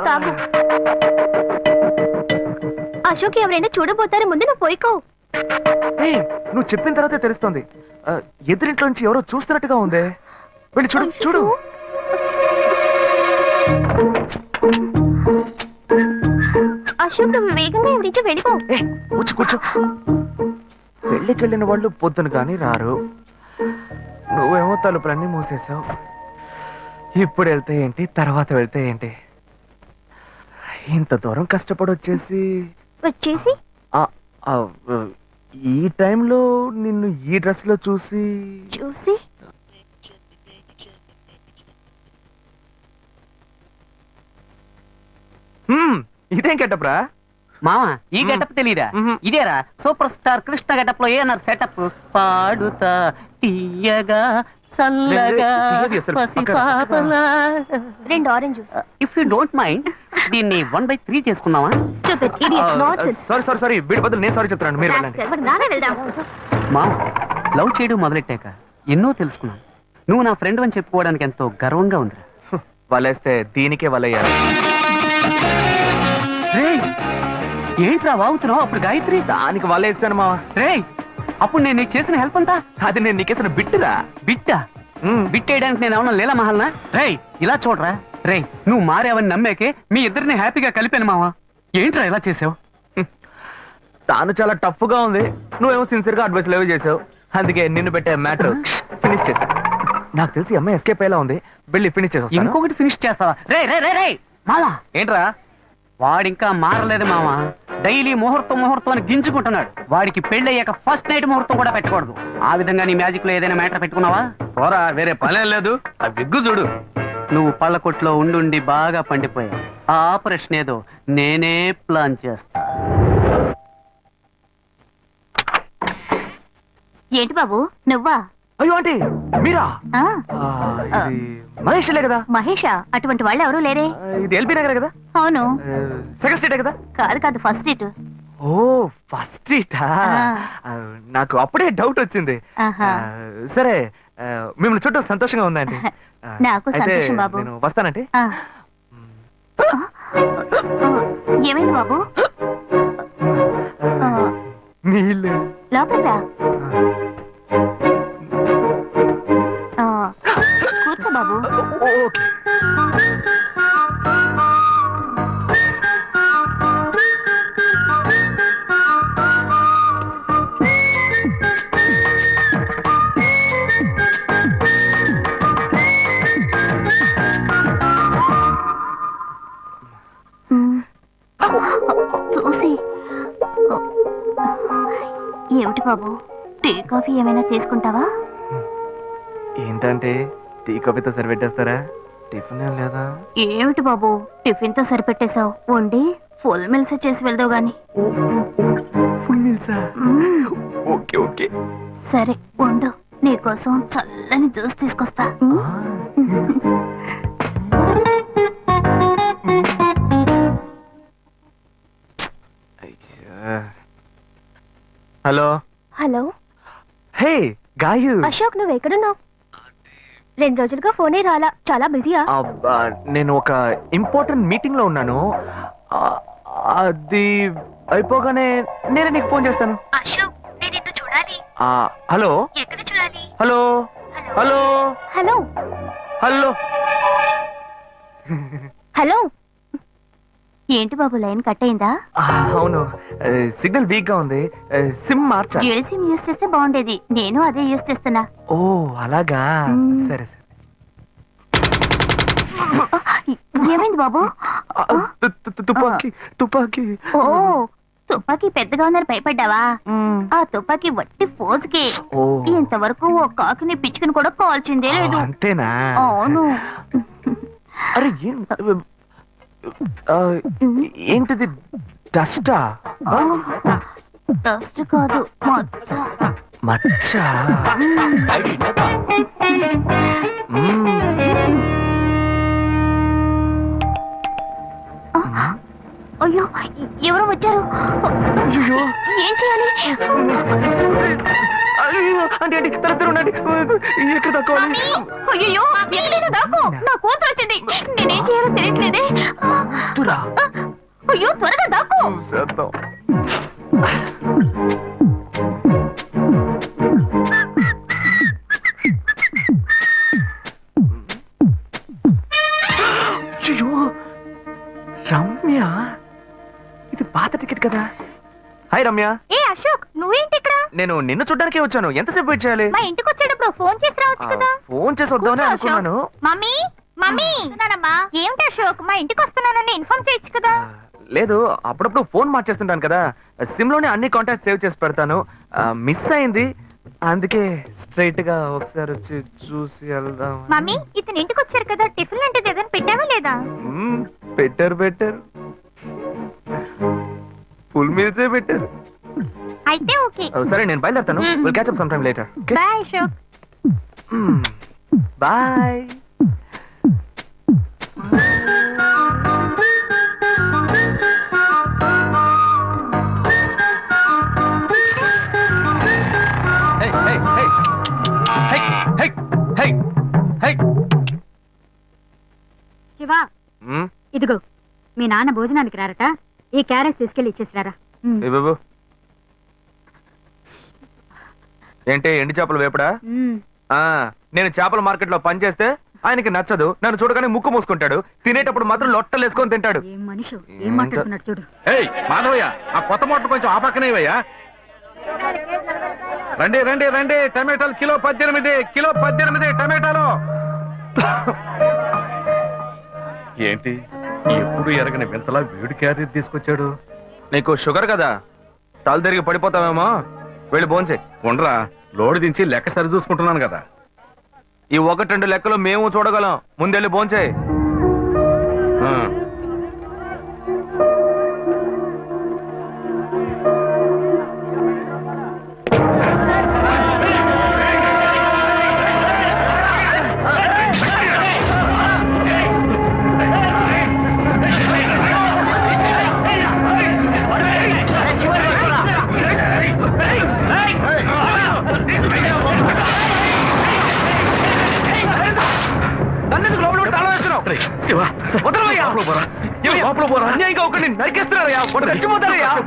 కాగు. అశోక్ ఎవరైనా చూడబోతారు, ముందు నువ్వు పోయికో. నువ్వు చెప్పిన తర్వాతే తెలుస్తుంది. ఎదురింట్లోంచి ఎవరో చూస్తున్నట్టుగా ఉందే. వెళ్ళి చూడు చూడు. అశోక్ నువ్వు వేగంగా ఇవిడించి వెళ్ళిపో. కూర్చో కూర్చో. పెళ్ళికి వెళ్ళిన వాళ్ళు పొద్దున కానీ రారు. నువ్వేమో తలుపులన్నీ మూసేసావు. ఇప్పుడు వెళ్తే ఏంటి, తర్వాత వెళ్తే ఏంటి? ఇంత దూరం కష్టపడి వచ్చేసి ఈ టైంలో నిన్ను ఈ డ్రెస్ లో చూసి ఇదేం గెటప్ రా మామా? ఈ గెటప్ తెలీదా? ఇదేరా సూపర్ స్టార్ కృష్ణ గెటప్ లో ఏనారు సెటప్. పాడుతా తీయగా చల్లగా పసిపాపలా. 2 orange juice. If you don't mind దీన్ని 1/3 చేసుకుందామా? సారీ వీడి బదులు నేను సారీ చెప్తాను. మీరు వెళ్ళండి. మామ, లవ్ చేయడం మొదలెట్టాక ఎన్నో తెలుసుకున్నాను. నువ్వు నా ఫ్రెండ్ అని చెప్పుకోవడానికి ఎంతో గర్వంగా ఉంది. వలేస్తే దీనికే వలయ్యారు. ఏంట్రా వాగుతున్నావు? అప్పుడు గాయత్రి దానికి వలేస్తాను మావా. రే, అప్పుడు నేను నీకు చేసిన హెల్ప్ అంతా అది నేను నీకేసిన బిట్టురా. బిట్టా? బిట్టేయడానికి నేను ఏమన్నా లీలా మహల్నా? రేయ్ ఇలా చూడరా. రేయ్, నువ్వు మారేవని నమ్మేకే మీ ఇద్దరిని హ్యాపీగా కలిపాను మావా. ఏంట్రా ఇలా చేసావు? తాను చాలా టఫ్ గా ఉంది, నువ్వేమో సిన్సియర్ గా అడ్వైస్ లేవు చేసావు. అందుకే నిన్ను పెట్టే మ్యాటర్ ఫినిష్ చేశా. నాకు తెలిసి అమ్మాయి ఎస్కేప్ అయ్యేలా ఉంది. వెళ్ళి ఫినిష్ చేసా. ఇంకొకటి ఫినిష్ చేస్తావా? రే రే రే రే మావా. ఏంట్రా? వాడింకా మారలేదు మావా. డైలీ ముహూర్తం అని గింజుకుంటున్నాడు. వాడికి పెళ్ళయ్యాక ఫస్ట్ నైట్ ముహూర్తం కూడా పెట్టకూడదు. ఆ విధంగా నీ మ్యాజిక్ లో ఏదైనా మ్యాటర్ పెట్టుకున్నావా? పోరా, వేరే పనే లేదు. ఆ విగ్గు చూడు. నువ్వు పళ్ళ కొట్లో ఉండి బాగా పండిపోయావు. ఆ ఆపరేషన్ ఏదో నేనే ప్లాన్ చేస్తా. ఏంటి బాబు నువ్వా? అయ్యో ఆంటీ మీరా? మహేష్లే కదా? మహేషా? అటువంటి వాళ్ళు ఎవరూ లేరే. ఇది ఎల్బీ నగర్ కదా? అవును. సెకండ్ స్ట్రీట్ కదా? కాదు ఫస్ట్ స్ట్రీట్. ఓ ఫస్ట్ స్ట్రీటా? నాకు అప్పుడే డౌట్ వచ్చింది. సరే, మిమ్మల్ని చూడటం సంతోషంగా ఉందండి. నాకు సంతోషం బాబు. నేను వస్తానండి. ఏమైంది బాబు? నీళ్ళు లోపల రా. కూర్చో బాబు. చూసి ఏమిటి బాబు, టీ కాఫీ ఏమైనా తీసుకుంటావా? ఏంటంటే టీ కాఫీతో సరిపెట్టేస్తారా? టిఫిన్ ఏం లేదా? ఏమిటి బాబు టిఫిన్ తో సరిపెట్టేశావు? వండి ఫుల్ మిల్స్ చేసి వెళ్దావు గాని. ఫుల్ మిల్సా? ఓకే ఓకే సరే వండు, నీకోసం చల్లని జ్యూస్ తీసుకొస్తా. Hello hello. Hey Gayu. Ashok నువ్వు ఎక్కడున్నావు? 2 రోజులుగా ఫోనే రాలా, చాలా బిజీయా? నేను ఒక ఇంపార్టెంట్ మీటింగ్ లో ఉన్నాను. అది అయిపోగానే నేనే నీకు ఫోన్ చేస్తాను. అశోక్ నేను నిన్ను చూడాలి. హలో. ఎక్కడ చూడాలి? Hello hello hello hello hello. ఏంటి బాబు లైన్ కట్ అయిందా? అవును, సిగ్నల్ వీక్ గా ఉంది. సిమ్ మార్చా. డ్యూయల్ సిమ్ యూస్ చేస్తే బాగుండేది. నేను అదే యూస్ చేస్తున్నా. ఓ అలాగా, సరే సరే. ఏమైంది బాబు? తుపాకీ తుపాకీ. ఓ తుపాకీ పెద్దగా ఉందని భయపడ్డావా? ఆ తుపాకీ వట్టి ఫోజుకే. ఇంతవరకు ఓ కాకిని పిచ్చుకుని కూడా కాల్చిందే లేదు. అంతేనా? అవును. అరే ఏంటిది? డస్టా? డస్ట్ కాదు, మచ్చ. మచ్చ? అయ్యో ఎవరో వచ్చారు. ఏం చేయాలి? అంటే తరతరు ఉండండి. ఎక్కడ తక్కువాలి అయ్యో ఎక్కడైనా దాకు నా కూతురు వచ్చింది నేనేం చేయాలో తెలియట్లేదే అయ్యో త్వరగా దాకు చేద్దాం అయ్యో రమ్య ఇది పాత టికెట్ కదా. హాయ్ రమ్య. ఏ అశోక్ నువ్వేంటి ఇక్కడ? నేను నిన్ను చూడ్డానికే వచ్చాను. ఎంతసేపు వెయిట్ చేయాలి? మా ఇంటికి వచ్చేటప్పుడు ఫోన్ చేసి రావచ్చు కదా. ఫోన్ చేసి వద్దామని అనుకున్నాను. మమ్మీ మమ్మీ ఏమిటి అశోక్ మా ఇంటికి వస్తున్నానని ఇన్ఫార్మ్ చేయొచ్చు కదా. లేదు, అప్పుడప్పుడు ఫోన్ మార్చేస్తుంటాను కదా, సిమ్ లోనే అన్ని కాంటాక్ట్ సేవ్ చేసి పెడతాను. మిస్ అయింది, అందుకే స్ట్రైట్ గా ఒకసారి వచ్చి చూసి వెళ్దాం. మమ్మీ ఇతను ఇంటికి వచ్చారు కదా, టిఫిన్ లాంటిది ఏదైనా పెట్టావా లేదా? బెటర్ ఫుల్ మీల్సే బెటర్. అయితే ఓకే. సరే నేను బయలుదేరుతాను. Will catch up some time later. Bye Ashok. Bye. Shiva ఇదిగో మీ నాన్న భోజనానికి రారట, ఈ క్యారెట్ తీసుకెళ్లి ఇచ్చేసిరారా. బాబు ఏంటి ఎండి చేపలు వేపడా? నేను చేపల మార్కెట్ లో పనిచేస్తే ఆయనకి నచ్చదు, నన్ను చూడగానే ముక్కు మూసుకుంటాడు, తినేటప్పుడు మాత్రం లొట్టలు వేసుకొని తింటాడు. ఏం మనిషి ఏం మాట్లాడుతున్నాడు చూడు. మాధవయ్య ఆ కొత్త మోటార్ కొంచెం ఆ పక్కనేవయ్యా. రండి రండి రండి, టమాటాలు కిలో 18 టమాటాలు. ఏంటి ఎప్పుడు ఎరగని వింతలా వేడి క్యారెట్ తీసుకొచ్చాడు? నీకు షుగర్ కదా, తల తిరిగి పడిపోతావేమో, వెళ్ళి భోంచే. ఉండరా, లోడు దించి లెక్క సరి చూసుకుంటున్నాను కదా. ఈ 1-2 లెక్కలు మేము చూడగలం, ముందెళ్ళి భోంచే.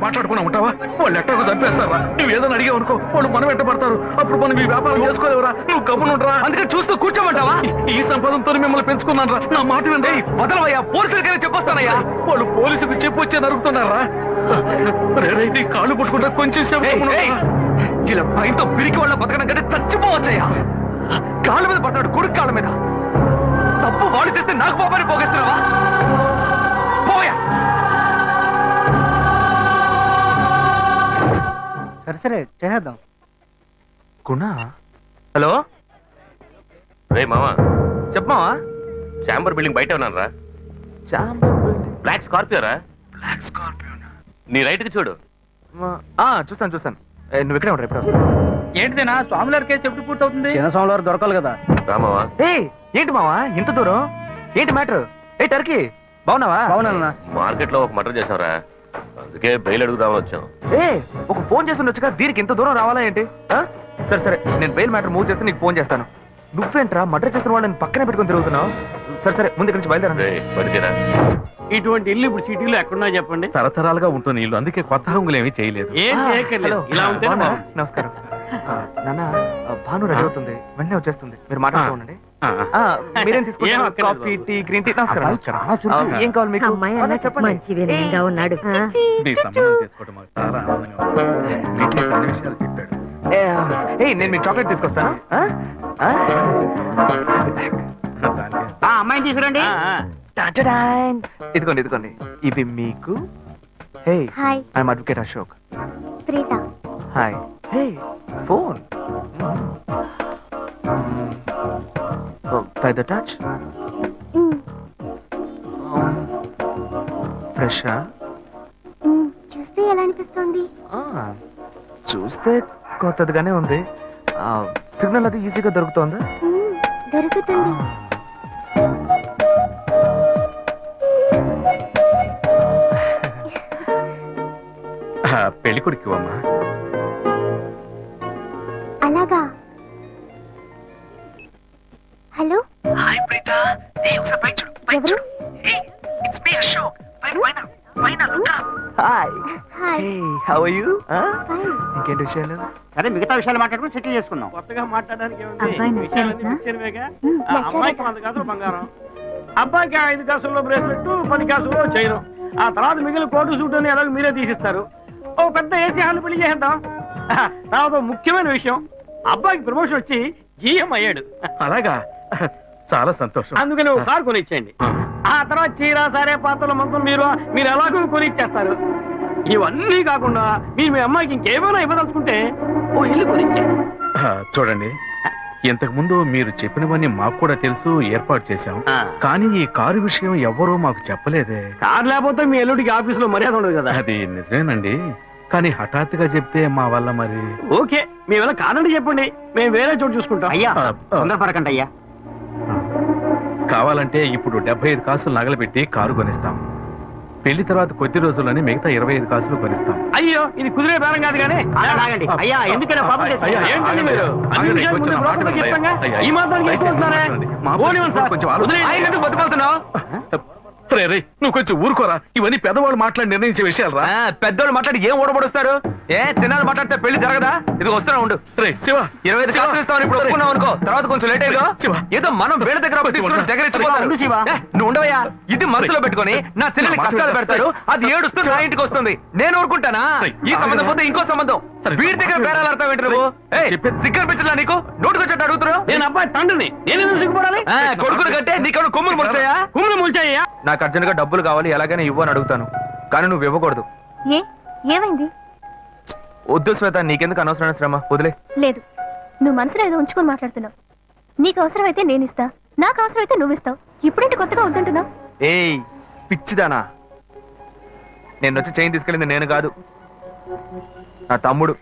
మాట్లాడుకున్నా ఉంటావా? వాళ్ళు ఎట్టకు చంపేస్తారా? నువ్వు ఏదో అడిగావు అనుకో, వాళ్ళు మనం ఎట్టబడతారు. అప్పుడు మనం ఈ వ్యాపారం చేసుకోలేవురా. నువ్వు కబునుంటరా, అందుకే చూస్తూ కూర్చోమంటావా? ఈ సంపదంతో మిమ్మల్ని పెంచుకున్నాను రా. నా మాట వినండి. వదలవయ్యా, పోలీసులకైనా చెప్పొస్తానయ్యా. వాళ్ళు పోలీసులకు చెప్పొచ్చే నరుగుతున్నారా? నీ కాళ్ళు పుట్టుకుంటా కొంచెం సేపు. ఇలా భయంతో పిరికి వాళ్ళ బతకడం కంటే చచ్చిపోవచ్చయ్యా. కాళ్ళ మీద పడతాడు, కొడుకు కాళ్ళ మీద. తప్పు వాళ్ళు చేస్తే నాకు పాపాన్ని పోగేస్తున్నావా? పోయా. సరే చేద్దాం. గుణ, హలో. రే మామా, చెప్పమావా. చాంబర్ బిల్డింగ్ బయట ఉన్నాను రా. బ్లాక్ స్కార్పియో రా. Black Scorpio. నీ రైట్ కి చూడు. చూస్తాను. నువ్వు ఇక్కడే ఉంటా, ఇప్పుడు వస్తా. ఏంటిదేనా స్వామివారి కేసు ఎప్పుడు పూర్తవుతుంది? చిన్న స్వామివారు దొరకాలి కదా. రామావా, ఏంటి మావా ఇంత దూరం? ఏంటి మ్యాటర్? టర్కీ బాగున్నావా? బాగున్నా. మార్కెట్ లో ఒక మర్డర్ చేసావురా, అందుకే బెయిల్ అడుగుదామని వచ్చాం. ఒక ఫోన్ చేసి ఉండొచ్చుగా, దీనికి ఇంత దూరం రావాలా ఏంటి? సరే నేను బెయిల్ మ్యాటర్ మూవ్ చేస్తే నీకు ఫోన్ చేస్తాను. నువ్వేంట్రా మర్డర్ చేసిన వాళ్ళని పక్కనే పెట్టుకుని తిరుగుతున్నావు? సరే ముందు ఇక్కడి నుంచి బయలుదేరండి. పడితేరా ఇటువంటి ఇల్లు ఇప్పుడు సిటీలో ఎక్కడున్నా చెప్పండి. తరతరాలుగా ఉంటుంది ఇల్లు, అందుకే కొత్త హంగులు ఏమీ చేయలేదు. ఏం చేయక్కర్లేదు, ఇలా ఉంటే నమస్కారం. నాన్న, భాను రెడీ అవుతుంది, వెంటనే వచ్చేస్తుంది, మీరు మాట్లాడుతూ ఉండండి. మీరేం తీసుకుంటారు? Coffee, tea, green tea? నమస్కారం. ఏం కావాలి మీకు? చెప్పండి. మంచి వినయంగా ఉన్నాడు. నీ సంబంధం చేసుకోవడం మాకు చాలా ఆనందంగా ఉంది. నీకు కొన్ని విషయాలు చెప్పాడు. నేను మీకు చాక్లెట్ తీసుకొస్తాను. అమ్మాయిని తీసుకురండి. ఇదిగోండి ఇవి మీకు. Hi, I'm advocate Ashok. Preetha. Hi. Phone by the touch. Fresh. చూస్తే ఎలా అనిపిస్తుంది? చూస్తే కొత్తదిగానే ఉంది. సిగ్నల్ అది ఈజీగా దొరుకుతోందా? దొరుకుతుంది. పెళ్లి కొడుకు అమ్మా. అలాగా? హలో హాయ్ ప్రీత ఏ ఒకసారి పైకి చూడు పైకి ఎవరు? చూడు ఏ ఇట్స్ మీ అశోక్ పైన పైన పైన look hi hi hey how are you ఇంకేంటి విషయాలు సరే మిగతా విషయాలు మాట్లాడుకుని సెటిల్ చేసుకుందాం. కొత్తగా మాట్లాడడానికి అబ్బాయి నచ్చాడట్నా? అమ్మాయికి 100 కాసులు బంగారం, అబ్బాయికి 5 కాసుల్లో బ్రేస్లెట్, 10 కాసుల్లో చైన్. ఆ తర్వాత మిగిలిన కోటు సూట్ అని ఎలాగో మీరే తీసిస్తారు. ఓ పెద్ద ఏసీ హాల్ పెళ్లి చేద్దాం. తర్వాత ముఖ్యమైన విషయం, అబ్బాయికి ప్రమోషన్ వచ్చి జీఎం అయ్యాడు. అలాగా చాలా సంతోషం. అందుకని ఒక కారు కొనిచ్చేయండి. ఆ తర్వాత చీర సారే పాత్రల మొత్తం మీరు ఎలాగో కొనిచ్చేస్తారు. ఇవన్నీ కాకుండా మీరు మీ అమ్మాయికి ఇంకేమైనా ఇవ్వదలుచుకుంటే ఓ ఇల్లు కొనిచ్చేయండి. చూడండి, ఇంతకు ముందు మీరు చెప్పినవన్నీ మాకు కూడా తెలుసు, ఏర్పాటు చేశాం. కానీ ఈ కారు విషయం ఎవ్వరూ మాకు చెప్పలేదే. కారు లేకపోతే మీ ఎల్లుడికి ఆఫీసులో మర్యాద ఉండదు కదా. అది నిజమేనండి, కానీ హఠాత్తుగా చెప్తే మా వల్ల మరి. ఓకే, మీ వల్ల కాదండి చెప్పండి, మేము వేరే చోటు చూసుకుంటాం. అయ్యా తొందరపడకండి అయ్యా. కావాలంటే ఇప్పుడు 75 కాసులు నగలబెట్టి కారు కొనిస్తాం. పెళ్లి తర్వాత కొద్ది రోజుల్లోనే మిగతా 25 కాసులు కొనిస్తాం. అయ్యో, ఇది కుదిరే బేరం కాదు కానీ. ఆగండి అయ్యా, ఎందుకైనా పాపం అయ్యా, తెచ్చుకోండి. ఏంటండి మీరు? అన్ని ఆగండి, విషయాలు కొంచెం ముందు మాట్లాడండి. బ్రోకర్కి చెప్పంగా? అయ్యా, ఈ మాత్రానికి దయచేసి ఎక్కువస్తున్నారే? మాట్లాడండి. మా పోనివ్వండి సార్. కొంచెం ఆలోచించండి. వదిలేయండి. ఆయన ఎందుకు బతుకుతున్నావు రే, నువ్వు కొంచెం ఊరుకోరా. ఇవన్నీ పెద్దవాళ్ళు మాట్లాడి నిర్ణయించే విషయాలు రా. పెద్దోళ్ళు మాట్లాడి ఏం ఓడబడుస్తారు? చిన్నాళ్ళు మాట్లాడితే పెళ్లి జరగదా? ఇది వస్తున్నా ఉండు. రే శివ, 25 కాసులు ఇస్తామని ఇప్పుడు ఒప్పుకున్నావు అనుకో, తర్వాత కొంచెం లేట్ అయ్యో. శివ. ఏదో మనం వేరే దగ్గర అప్పు తీసుకుని దగ్గర ఇచ్చిపోతారు. ఉండు శివ. నువ్వు ఉండవయ్యా, ఇది మనసులో పెట్టుకొని నా చెల్లెలి కష్టాలు పెడతారు, అది ఏడుస్తూ నా ఇంటికి వస్తుంది. నేను ఊరుకుంటానా? ఈ సంబంధం పోతే ఇంకో సంబంధం. వీడి దగ్గర బేరాలు ఆడతావు ఏంటి నువ్వు? సిగ్గర్ పిచ్చలా నీకు? నోటుకొచ్చేట్టు అడుగుతున్నావు. నేను అబ్బాయి తండ్రిని, నేను ఎందుకు సిగ్గుపడాలి? కొడుకులు కంటే నీకు కొమ్ములు ముడతాయా? కుమ్ములు ముల్చాయ్యా. నాకు అర్జెంట్ గా డబ్బులు కావాలి, ఎలాగైనా ఇవ్వు అని అడుగుతాను, కానీ నువ్వు ఇవ్వకూడదు. ఏ ఏమైంది? వద్దు శ్వేత, నీకెందుకు అనవసరమైన శ్రమ, వదిలే. లేదు, నువ్వు మనసులో ఏదో ఉంచుకొని మాట్లాడుతున్నావు. నీకు అవసరమైతే నేను ఇస్తా, నాకు అవసరమైతే నువ్వు ఇస్తావు. ఇప్పుడేంటి కొత్తగా వద్దంటున్నావు? ఏయ్ పిచ్చిదానా, నేను వచ్చి చైన్ తీసుకెళ్ళింది నేను కాదు, నా తమ్ముడు.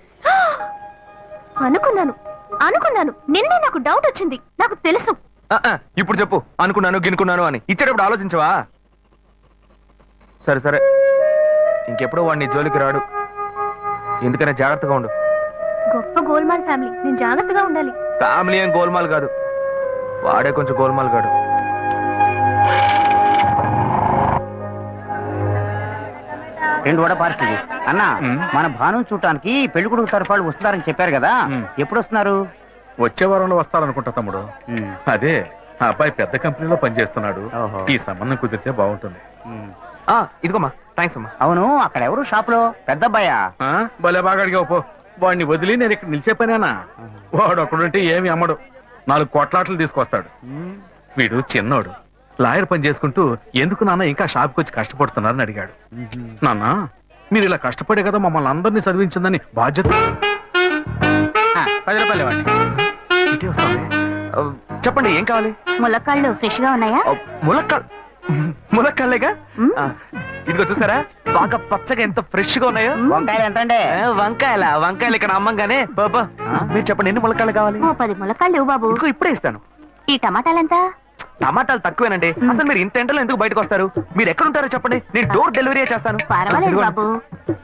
అనుకున్నాను నిన్నే నాకు డౌట్ వచ్చింది. నాకు తెలుసు. ఇప్పుడు చెప్పు, అనుకున్నాను గినుకున్నాను అని. ఇచ్చేటప్పుడు ఆలోచించవా? సరే సరే, ఇంకెప్పుడు వాడిని జోలికి రాడు, ఎందుకనే జాగ్రత్తగా ఉండు. గొప్ప గోల్మాల్ ఫ్యామిలీ, నేను జాగ్రత్తగా ఉండాలి. ఫ్యామిలీ ఏం గోల్మాల్ కాదు, వాడే కొంచెం గోల్మాల్ కాడు. రెండు వడ పార్సల్ అన్న. మన భాను చూడటానికి పెళ్లి కొడుకు తరఫాలు వస్తున్నారని చెప్పారు కదా, ఎప్పుడు వస్తున్నారు? వచ్చే వారంలో వస్తారనుకుంటా తమ్ముడు. అదే, ఆ అబ్బాయి పెద్ద కంపెనీలో పనిచేస్తున్నాడు. ఓహో. ఈ సంబంధం కుదిరితే బాగుంటుంది. ఇదిగోమ్మా, థ్యాంక్స్ అమ్మా. అవును, అక్కడ ఎవరు షాప్ లో? పెద్ద అబ్బాయా? భలే బాగా అడిగావు పో. వాడిని వదిలి నేను ఇక్కడ నిలిచే పనేనా? వాడు ఒకడుంటే ఏమి అమ్మడు, 4 కోట్లాట్లు తీసుకొస్తాడు. వీడు చిన్నోడు, లాయర్ పని చేసుకుంటూ ఎందుకు నాన్న ఇంకా షాప్కి వచ్చి కష్టపడుతున్నారని అడిగాడు. నాన్న, మీరు ఇలా కష్టపడే కదా మమ్మల్ని అందరినీ చదివించిందని బాధ్యత. 10 రూపాయలు ఇవ్వండి. ఇటే వస్తావే. చెప్పండి, ఏం కావాలి? ములక్కాళ్ళు ఫ్రెష్ గా ఉన్నాయా? ములక్కాళ్ళేగా. ఇదిగో చూసారా, బాగా పచ్చగా ఎంత ఫ్రెష్ గా ఉన్నాయో. వంకాయలు ఎంత అండి? వంకాయలు ఇక్కడ అమ్మంగానే. బాబా, మీరు చెప్పండి, ఎన్ని ములక్కాళ్ళు కావాలి? ఓ 10 ములక్కాళ్ళు ఇవ్వు బాబు. ఇదిగో ఇప్పుడే ఇస్తాను. ఈ టమాటాలెంత? టమాటాలు తక్కువేనండి. అసలు మీరు ఇంత ఎండలో ఎందుకు బయటకు వస్తారు? మీరు ఎక్కడ ఉంటారో చెప్పండి, నేను డోర్ డెలివరీ చేస్తాను. పర్వాలేదు ఇదిగోండి. బాబు,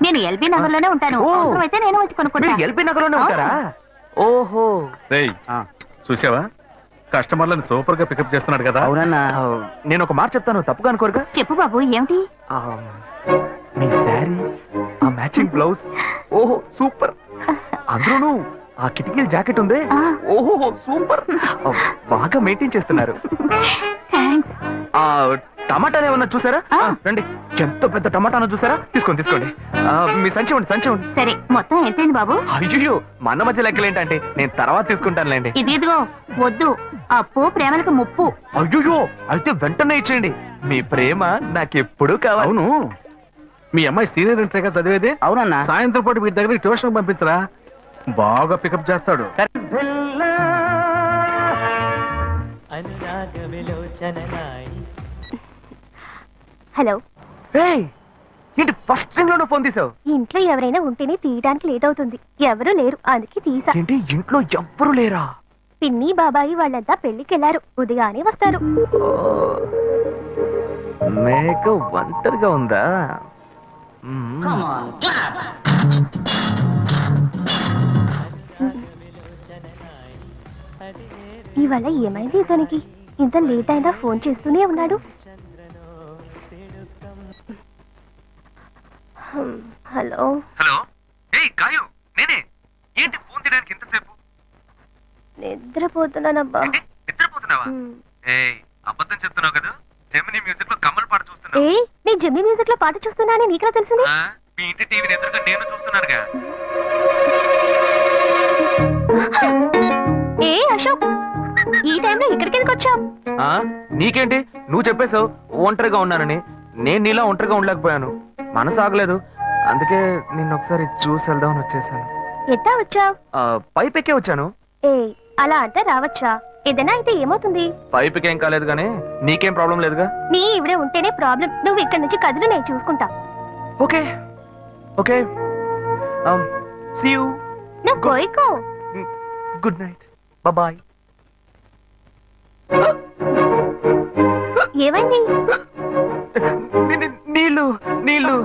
నేను ఎల్బీ నగర్ లోనే ఉంటాను. ఓ. అవసరమైతే నేను వచ్చి కొనుక్కుంటా. మీరు ఎల్బీ నగర్లోనే ఉంటారా? ఓహో. రేయ్, చూసావా, కస్టమర్లను సూపర్ గా పికప్ చేస్తున్నాడు కదా. అవునన్నా. నేను ఒక మాట చెప్తాను, తప్పుగా అనుకోరుగా? చెప్పు బాబు, ఏమిటి? మీ శారీ, ఆ మ్యాచింగ్ బ్లౌజ్, ఓహో సూపర్. అందులోనూ ఆ కిటికీల జాకెట్ ఉంది, ఆ. ఓహో సూపర్. బాగా మెయింటైన్ చేస్తున్నారు. థ్యాంక్స్. ఆ టమాటాలు ఏమన్నా చూసారా? ఆ. రండి, ఎంత పెద్ద టమాటాను చూసారా? తీసుకోండి తీసుకోండి. మీ సంచి ఉండి సంచి ఉండి. సరే, మొత్తం ఎంతైంది బాబు? అయ్యో, మన మధ్య లెక్కలు ఏంటంటే, నేను తర్వాత తీసుకుంటానులేండి. ఇదిగో వద్దు, అప్పు ప్రేమలకు ముప్పు. అయ్యో, అయితే వెంటనే ఇచ్చేయండి. మీ ప్రేమ నాకెప్పుడు కావాలి. అవును, మీ అమ్మాయి సీనియర్ ఇంటర్గా చదివేది. అవునన్నా. సాయంత్రం పాటు వీటి దగ్గర ట్యూషన్ పంపించరా, బాగా పికప్ చేస్తాడు. హలో, ఏయ్, ఏంటి ఫస్ట్ రింగ్ లోనే ఫోన్ తీసావు? ఇంట్లో ఎవరైనా ఉంటేనే తీయడానికి లేట్ అవుతుంది. ఎవరూ లేరు, అందుకే తీసా. ఏంటి, ఇంట్లో ఎవ్వరు లేరా? పిన్ని బాబాయి వాళ్ళంతా పెళ్లికెళ్లారు, ఉదయానే వస్తారు. మేక ఒంటరిగా ఉందా? ఇవాళ ఏమైంది ఇతనికి? ఇంత లేట్ అయినా ఫోన్ చేస్తూనే ఉన్నాడు. హలో హలో, ఏయ్ గాయు, నేనే. ఏంటి ఫోన్ తీయడానికి ఎంతసేపు? నిద్రపోతున్నానబ్బా. నిద్రపోతున్నావా? ఏయ్, అబద్ధం చెప్తున్నావు కదా. జెమిని మ్యూజిక్ లో కమల్ పాట చూస్తున్నావు. ఏ నీ జెమ్ని మ్యూజిక్ లో పాట చూస్తున్నానని నీకెలా తెలిసింది? మీ ఇంటి టీవీని ఎదురుగా నేను చూస్తున్నానుగా. ఏ అశోక్, ఈ టైంలో ఇక్కడికి ఎందుకు వచ్చావు? నీకేంటి, నువ్వు చెప్పేశావు ఒంటరిగా ఉన్నానని. నేను నీలా ఒంటరిగా ఉండలేకపోయాను, మనసు ఆగలేదు. అందుకే నిన్న ఒకసారి చూసి వెళ్దామని వచ్చేసాను. ఎట్టా వచ్చావు? పైపెక్కే వచ్చాను. ఏ అలా అంటే రావచ్చా? ఏదైనా అయితే ఏమవుతుంది? పైపుకేం కాలేదు కానీ నీకేం ప్రాబ్లం లేదుగా. నీ ఇవిడే ఉంటేనే ప్రాబ్లం. నువ్వు ఇక్కడి నుంచి కదులు, నేను చూసుకుంటా. Okay okay, see you. నువ్వు కోయికో. Good night, bye. ఏమైంది? నీళ్ళు నీళ్ళు.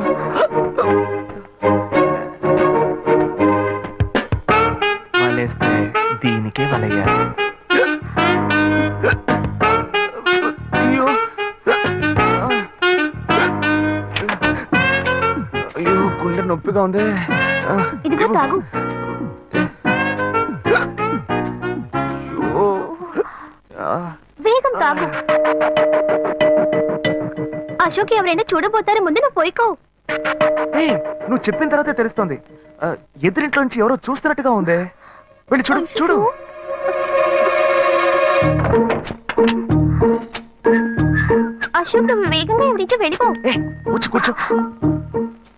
వలేస్తే దీనికే వలయ్యా. అయ్యో అయ్యో, గుండె నొప్పిగా ఉంది. ఇదిగో తాగు. అయ్యో. వేగం తాగు. అశోక్ ఎవరైనా చూడబోతారు, ముందు నువ్వు పోయికో. ఏయ్, నువ్వు చెప్పిన తర్వాతే తెలుస్తుంది. ఎదురింట్లో నుంచి ఎవరో చూస్తున్నట్టుగా ఉంది. వెళ్ళి చూడు చూడు. అశోక్, నువ్వు వేగంగా ఇవి నుంచి వెళ్ళిపో. కూర్చో కూర్చో.